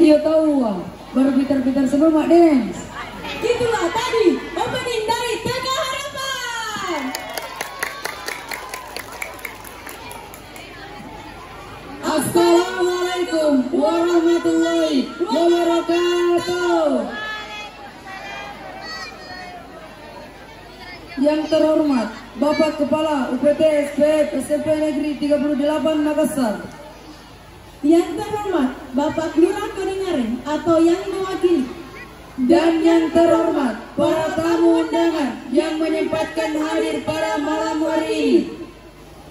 Tio tahu baru pintar-pintar semua mak dance. Itulah tadi opening dari Tegar Harapan. Assalamualaikum warahmatullahi wabarakatuh. Yang terhormat Bapak Kepala UPT SPF SMP Negeri 38 Makassar. Yang terhormat Bapak Lurah Kodengaren atau yang mewakili. Dan yang terhormat para tamu undangan yang menyempatkan hadir pada malam hari ini.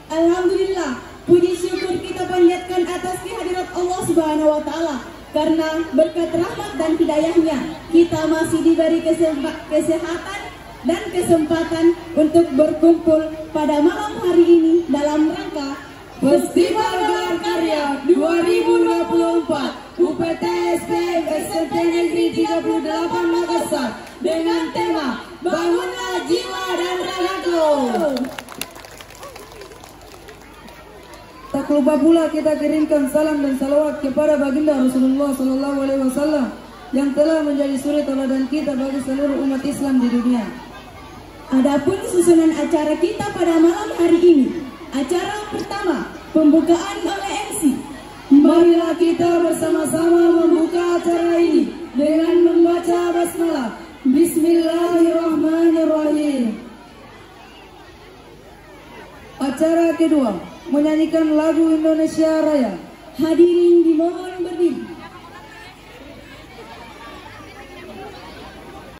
Alhamdulillah, puji syukur kita panjatkan atas kehadirat Allah Subhanahu wa taala, karena berkat rahmat dan hidayahnya kita masih diberi kesehatan dan kesempatan untuk berkumpul pada malam hari ini dalam rangka Festival Gelar Karya 2024 UPT SPM SMP Negeri 38 Makassar dengan tema Bangunlah Jiwa dan Ragaku. Tak lupa pula kita kirimkan salam dan salawat kepada baginda Rasulullah SAW yang telah menjadi suri teladan kita bagi seluruh umat Islam di dunia. Adapun susunan acara kita pada malam hari ini, acara pertama, pembukaan oleh MC. Marilah kita bersama-sama membuka acara ini dengan membaca basmalah. Bismillahirrahmanirrahim. Acara kedua, menyanyikan lagu Indonesia Raya. Hadirin dimohon